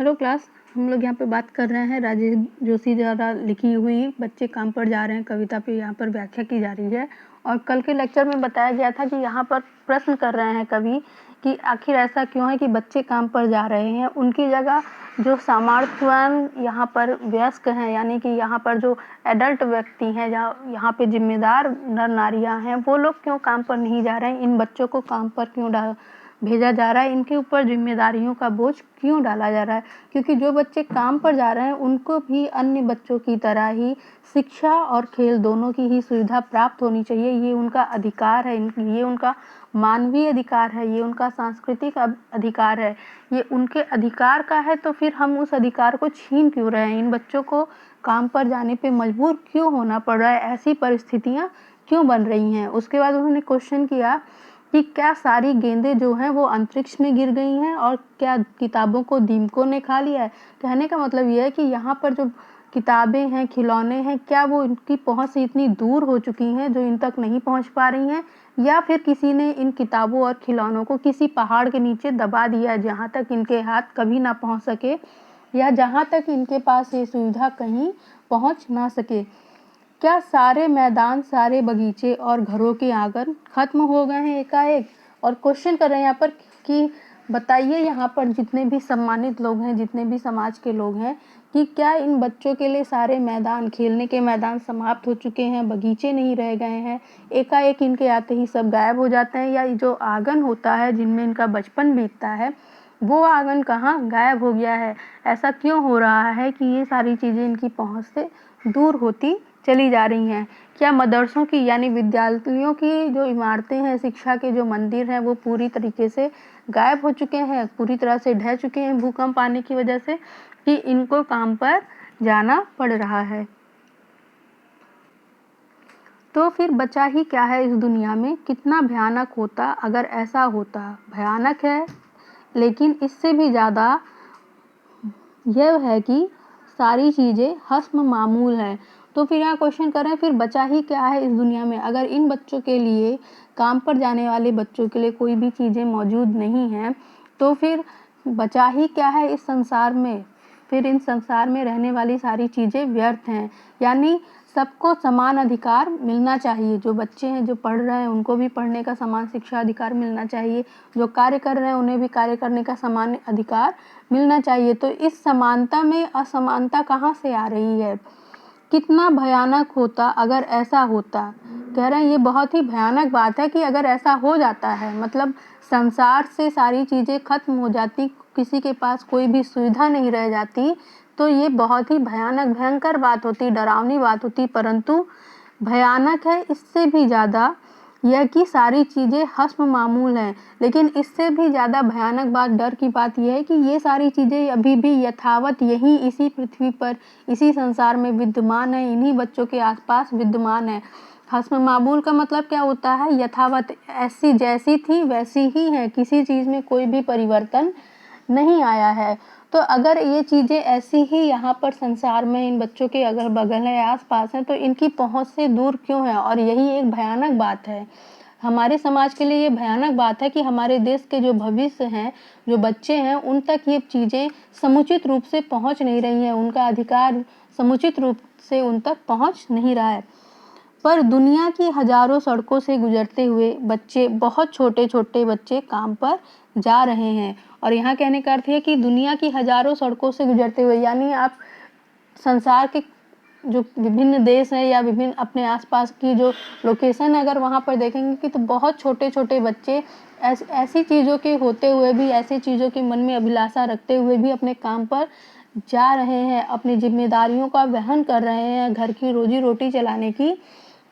Hello class. हम लोग यहाँ पे बात कर रहे हैं राजेश जोशी द्वारा लिखी हुई बच्चे काम पर जा रहे हैं कविता पे यहाँ पर व्याख्या की जा रही है। और कल के लेक्चर में बताया गया था कि यहाँ पर प्रश्न कर रहे हैं कवि कि आखिर ऐसा क्यों है कि बच्चे काम पर जा रहे हैं। उनकी जगह जो सामर्थ्यवान यहाँ पर वयस्क हैं, यानी कि यहाँ पर जो एडल्ट व्यक्ति हैं, यहाँ पे जिम्मेदार नर नारियाँ हैं, वो लोग क्यों काम पर नहीं जा रहे हैं। इन बच्चों को काम पर क्यों भेजा जा रहा है, इनके ऊपर जिम्मेदारियों का बोझ क्यों डाला जा रहा है। क्योंकि जो बच्चे काम पर जा रहे हैं उनको भी अन्य बच्चों की तरह ही शिक्षा और खेल दोनों की ही सुविधा प्राप्त होनी चाहिए। ये उनका अधिकार है, ये उनका मानवीय अधिकार है, ये उनका सांस्कृतिक अधिकार है, ये उनके अधिकार का है। तो फिर हम उस अधिकार को छीन क्यों रहे हैं। इन बच्चों को काम पर जाने पे मजबूर क्यों होना पड़ रहा है, ऐसी परिस्थितियाँ क्यों बन रही हैं। उसके बाद उन्होंने क्वेश्चन किया कि क्या सारी गेंदें जो हैं वो अंतरिक्ष में गिर गई हैं और क्या किताबों को दीमकों ने खा लिया है। कहने का मतलब ये है कि यहाँ पर जो किताबें हैं, खिलौने हैं, क्या वो इनकी पहुँच से इतनी दूर हो चुकी हैं जो इन तक नहीं पहुँच पा रही हैं, या फिर किसी ने इन किताबों और खिलौनों को किसी पहाड़ के नीचे दबा दिया है जहाँ तक इनके हाथ कभी ना पहुँच सके, या जहाँ तक इनके पास ये सुविधा कहीं पहुँच ना सके। क्या सारे मैदान, सारे बगीचे और घरों के आंगन खत्म हो गए हैं एकाएक। और क्वेश्चन कर रहे हैं यहाँ पर कि बताइए यहाँ पर जितने भी सम्मानित लोग हैं, जितने भी समाज के लोग हैं, कि क्या इन बच्चों के लिए सारे मैदान, खेलने के मैदान समाप्त हो चुके हैं, बगीचे नहीं रह गए हैं, एकाएक इनके आते ही सब गायब हो जाते हैं, या जो आंगन होता है जिनमें इनका बचपन बीतता है वो आंगन कहाँ गायब हो गया है। ऐसा क्यों हो रहा है कि ये सारी चीज़ें इनकी पहुँच से दूर होती चली जा रही हैं। क्या मदरसों की यानी विद्यालयों की जो इमारतें हैं, शिक्षा के जो मंदिर हैं, वो पूरी तरीके से गायब हो चुके हैं, पूरी तरह से ढह चुके हैं भूकंप आने की वजह से, कि इनको काम पर जाना पड़ रहा है। तो फिर बचा ही क्या है इस दुनिया में। कितना भयानक होता अगर ऐसा होता। भयानक है, लेकिन इससे भी ज़्यादा यह है कि सारी चीज़ें हस्म मामूल हैं। तो फिर यहाँ क्वेश्चन कर रहे हैं फिर बचा ही क्या है इस दुनिया में। अगर इन बच्चों के लिए, काम पर जाने वाले बच्चों के लिए कोई भी चीज़ें मौजूद नहीं हैं, तो फिर बचा ही क्या है इस संसार में। फिर इन संसार में रहने वाली सारी चीज़ें व्यर्थ हैं। यानी सबको समान अधिकार मिलना चाहिए। जो बच्चे हैं, जो पढ़ रहे हैं, उनको भी पढ़ने का समान शिक्षा अधिकार मिलना चाहिए। जो कार्य कर रहे हैं उन्हें भी कार्य करने का समान अधिकार मिलना चाहिए। तो इस समानता में असमानता कहाँ से आ रही है। कितना भयानक होता अगर ऐसा होता। कह रहे हैं ये बहुत ही भयानक बात है कि अगर ऐसा हो जाता है, मतलब संसार से सारी चीज़ें खत्म हो जाती, किसी के पास कोई भी सुविधा नहीं रह जाती, तो ये बहुत ही भयानक भयंकर बात होती, डरावनी बात होती। परंतु भयानक है इससे भी ज़्यादा यह कि सारी चीज़ें हस्म मामूल हैं। लेकिन इससे भी ज़्यादा भयानक बात, डर की बात यह है कि ये सारी चीज़ें अभी भी यथावत यहीं इसी पृथ्वी पर, इसी संसार में विद्यमान है, इन्हीं बच्चों के आसपास विद्यमान है। हस्म मामूल का मतलब क्या होता है। यथावत, ऐसी जैसी थी वैसी ही है, किसी चीज़ में कोई भी परिवर्तन नहीं आया है। तो अगर ये चीज़ें ऐसी ही यहाँ पर संसार में इन बच्चों के अगल बगल है, आस पास हैं, तो इनकी पहुँच से दूर क्यों है। और यही एक भयानक बात है हमारे समाज के लिए। ये भयानक बात है कि हमारे देश के जो भविष्य हैं, जो बच्चे हैं, उन तक ये चीज़ें समुचित रूप से पहुँच नहीं रही हैं। उनका अधिकार समुचित रूप से उन तक पहुँच नहीं रहा है। पर दुनिया की हजारों सड़कों से गुजरते हुए बच्चे, बहुत छोटे छोटे बच्चे काम पर जा रहे हैं। और यहाँ कहने का अर्थ है कि दुनिया की हजारों सड़कों से गुजरते हुए, यानी आप संसार के जो विभिन्न देश हैं या विभिन्न अपने आसपास की जो लोकेशन है, अगर वहाँ पर देखेंगे कि तो बहुत छोटे छोटे बच्चे ऐसी चीज़ों के होते हुए भी, ऐसी चीज़ों के मन में अभिलाषा रखते हुए भी अपने काम पर जा रहे हैं, अपनी जिम्मेदारियों का वहन कर रहे हैं, घर की रोजी रोटी चलाने की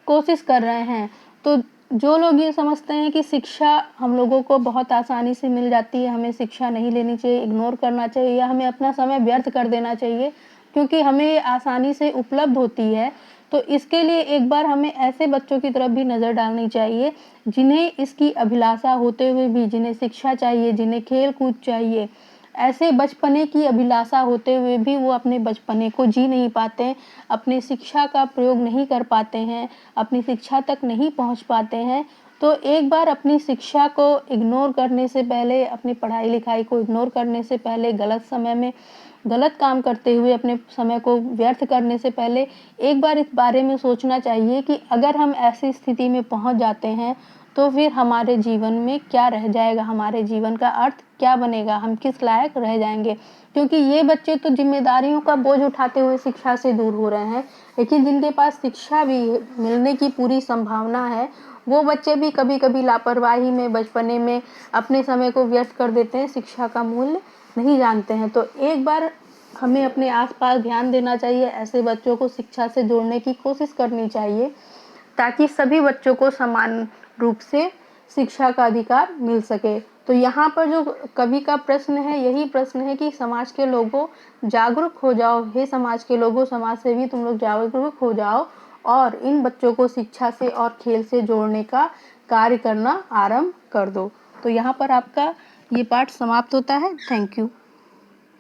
कोशिश कर रहे हैं। तो जो लोग ये समझते हैं कि शिक्षा हम लोगों को बहुत आसानी से मिल जाती है, हमें शिक्षा नहीं लेनी चाहिए, इग्नोर करना चाहिए, या हमें अपना समय व्यर्थ कर देना चाहिए क्योंकि हमें ये आसानी से उपलब्ध होती है, तो इसके लिए एक बार हमें ऐसे बच्चों की तरफ भी नज़र डालनी चाहिए जिन्हें इसकी अभिलाषा होते हुए भी, जिन्हें शिक्षा चाहिए, जिन्हें खेल कूद चाहिए, ऐसे बचपने की अभिलाषा होते हुए भी वो अपने बचपने को जी नहीं पाते, अपने शिक्षा का प्रयोग नहीं कर पाते हैं, अपनी शिक्षा तक नहीं पहुंच पाते हैं। तो एक बार अपनी शिक्षा को इग्नोर करने से पहले, अपनी पढ़ाई लिखाई को इग्नोर करने से पहले, गलत समय में गलत काम करते हुए अपने समय को व्यर्थ करने से पहले एक बार इस बारे में सोचना चाहिए कि अगर हम ऐसी स्थिति में पहुंच जाते हैं तो फिर हमारे जीवन में क्या रह जाएगा, हमारे जीवन का अर्थ क्या बनेगा, हम किस लायक रह जाएंगे। क्योंकि ये बच्चे तो जिम्मेदारियों का बोझ उठाते हुए शिक्षा से दूर हो रहे हैं, लेकिन जिनके पास शिक्षा भी मिलने की पूरी संभावना है, वो बच्चे भी कभी कभी लापरवाही में, बचपने में अपने समय को व्यर्थ कर देते हैं, शिक्षा का मूल्य नहीं जानते हैं। तो एक बार हमें अपने आसपास ध्यान देना चाहिए, ऐसे बच्चों को शिक्षा से जोड़ने की कोशिश करनी चाहिए ताकि सभी बच्चों को समान रूप से शिक्षा का अधिकार मिल सके। तो यहाँ पर जो कवि का प्रश्न है, यही प्रश्न है कि समाज के लोगों जागरूक हो जाओ, हे समाज के लोगों, समाज से भी तुम लोग जागरूक हो जाओ और इन बच्चों को शिक्षा से और खेल से जोड़ने का कार्य करना आरंभ कर दो। तो यहाँ पर आपका ये पाठ समाप्त होता है। Thank you.